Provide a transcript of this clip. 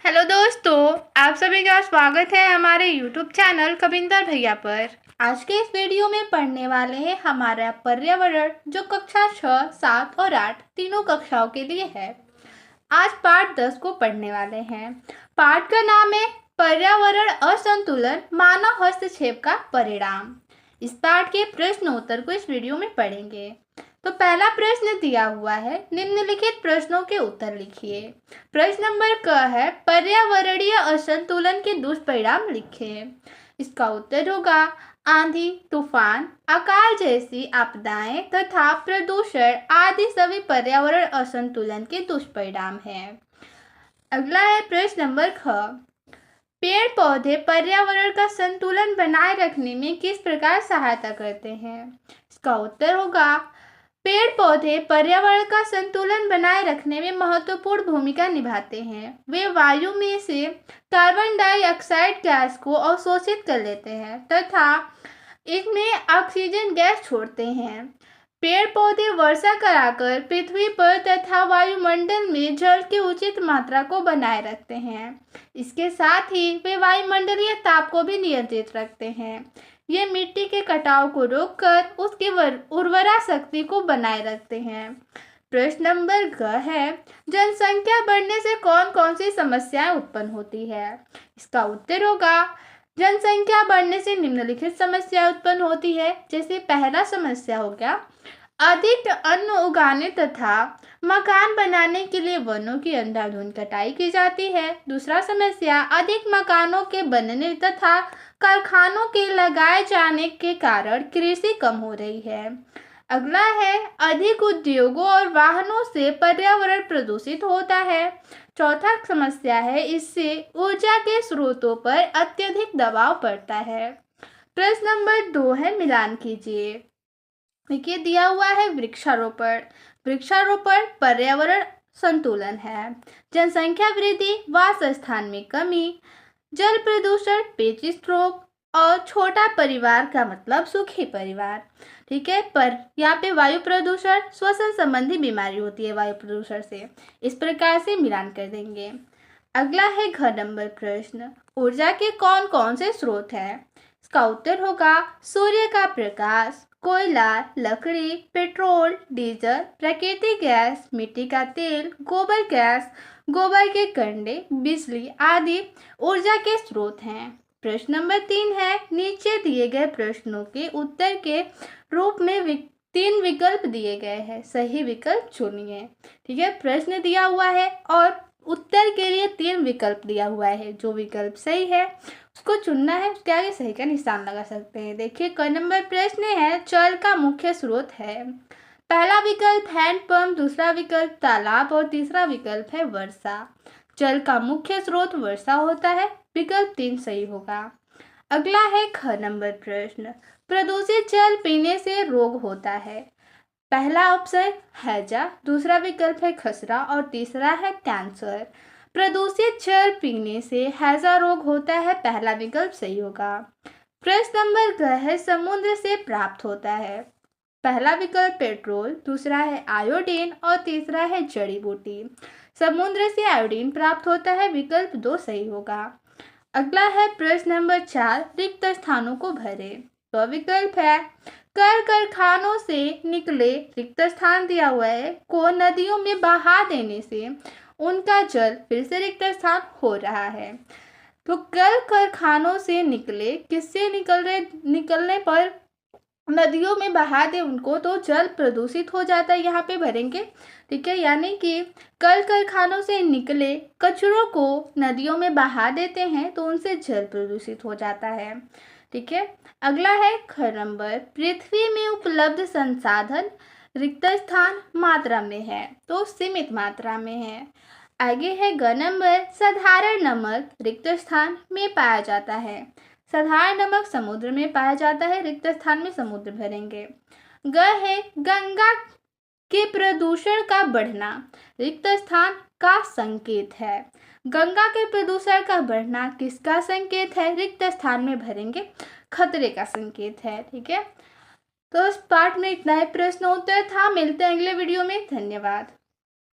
Hello दोस्तों, आप सभी का स्वागत है हमारे यूट्यूब चैनल कविंदर भैया पर। आज के इस वीडियो में पढ़ने वाले हैं हमारा पर्यावरण, जो कक्षा 6, 7 और 8 तीनों कक्षाओं के लिए है। आज पाठ 10 को पढ़ने वाले हैं। पाठ का नाम है पर्यावरण असंतुलन, मानव हस्तक्षेप का परिणाम। इस पाठ के प्रश्न उत्तर को इस वीडियो में पढ़ेंगे। तो पहला प्रश्न दिया हुआ है, निम्नलिखित प्रश्नों के उत्तर लिखिए। प्रश्न नंबर क है, पर्यावरणीय असंतुलन के दुष्परिणाम लिखें। इसका उत्तर होगा आंधी, तूफान, अकाल जैसी आपदाएं तथा प्रदूषण आदि सभी पर्यावरण असंतुलन के दुष्परिणाम हैं। अगला है प्रश्न नंबर ख, पेड़ पौधे पर्यावरण का संतुलन बनाए रखने में किस प्रकार सहायता करते हैं। इसका उत्तर होगा पेड़ पौधे पर्यावरण का संतुलन बनाए रखने में महत्वपूर्ण भूमिका निभाते हैं। वे वायु में से कार्बन डाइऑक्साइड गैस को अवशोषित कर लेते हैं तथा इसमें ऑक्सीजन गैस छोड़ते हैं। पेड़ पौधे वर्षा कराकर पृथ्वी पर तथा वायुमंडल में जल की उचित मात्रा को बनाए रखते हैं। इसके साथ ही वे वायुमंडलीय ताप को भी नियंत्रित रखते हैं। ये मिट्टी के कटाव को रोककर उसकी उर्वरा शक्ति को बनाए रखते हैं। प्रश्न नंबर ग है, जनसंख्या बढ़ने से कौन कौन सी समस्याएं उत्पन्न होती है। इसका उत्तर होगा जनसंख्या बढ़ने से निम्नलिखित समस्या उत्पन्न होती है। जैसे पहला समस्या हो गया, अधिक अन्न उगाने तथा मकान बनाने के लिए वनों की अंधाधुंध कटाई की जाती है। दूसरा समस्या, अधिक मकानों के बनने तथा कारखानों के लगाए जाने के कारण कृषि कम हो रही है। अगला है, अधिक उद्योगों और वाहनों से पर्यावरण प्रदूषित होता है। चौथा समस्या है, इससे ऊर्जा के स्रोतों पर अत्यधिक दबाव पड़ता है। प्रश्न नंबर 2 है, मिलान कीजिए। देखिए दिया हुआ है वृक्षारोपण। वृक्षारोपण पर्यावरण संतुलन है। जनसंख्या वृद्धि, वास स्थान में कमी, जल प्रदूषण, पेचिश रोग और छोटा परिवार का मतलब सुखी परिवार। ठीक है, पर यहाँ पे वायु प्रदूषण, श्वसन संबंधी बीमारी होती है वायु प्रदूषण से। इस प्रकार से मिलान कर देंगे। अगला है घ नंबर प्रश्न, ऊर्जा के कौन कौन से स्रोत हैं। इसका उत्तर होगा सूर्य का प्रकाश, कोयला, लकड़ी, पेट्रोल, डीजल, प्राकृतिक गैस, मिट्टी का तेल, गोबर गैस, गोबर के कंडे, बिजली आदि ऊर्जा के स्रोत हैं। प्रश्न नंबर 3 है, नीचे दिए गए प्रश्नों के उत्तर के रूप में 3 विकल्प दिए गए हैं, सही विकल्प चुनिए। ठीक है, प्रश्न दिया हुआ है और उत्तर के लिए 3 विकल्प दिया हुआ है। जो विकल्प सही है उसको चुनना है, उसके आगे सही का निशान लगा सकते हैं। देखिए क नंबर प्रश्न है, जल का मुख्य स्रोत है। पहला विकल्प हैंडपंप, दूसरा विकल्प तालाब और तीसरा विकल्प है वर्षा। जल का मुख्य स्रोत वर्षा होता है, विकल्प 3 सही होगा। अगला है ख नंबर प्रश्न, प्रदूषित जल पीने से रोग होता है। पहला ऑप्शन हैजा, दूसरा विकल्प है खसरा और तीसरा है कैंसर। प्रदूषित जल पीने से हैजा रोग होता है, पहला विकल्प सही होगा। प्रश्न नंबर ग है, समुद्र से प्राप्त होता है। पहला विकल्प पेट्रोल, दूसरा है आयोडीन और तीसरा है जड़ी बूटी। समुद्र से आयोडीन प्राप्त होता है, विकल्प 2 सही होगा। अगला है प्रश्न नंबर 4, रिक्त स्थानों को भरे। तो विकल्प है कल कारखानों से निकले रिक्त स्थान दिया हुआ है को नदियों में बहा देने से उनका जल फिर से रिक्त स्थान हो रहा है। तो कल कारखानों से निकले, किससे निकलने पर नदियों में बहा दे उनको तो जल प्रदूषित हो जाता है, यहाँ पे भरेंगे। ठीक है, यानी कि कल कारखानों से निकले कचरों को नदियों में बहा देते हैं तो उनसे जल प्रदूषित हो जाता है। ठीक है, अगला है ख नंबर, पृथ्वी में उपलब्ध संसाधन रिक्त स्थान मात्रा में है, तो सीमित मात्रा में है। आगे है ग नंबर, साधारण नमक रिक्त स्थान में पाया जाता है। साधारण नमक समुद्र में पाया जाता है, रिक्त स्थान में समुद्र भरेंगे। ग है, गंगा के प्रदूषण का बढ़ना रिक्त स्थान का संकेत है। गंगा के प्रदूषण का बढ़ना किसका संकेत है, रिक्त स्थान में भरेंगे, खतरे का संकेत है। ठीक है, तो इस पाठ में इतना ही प्रश्न उत्तर था। मिलते हैं अगले वीडियो में, धन्यवाद।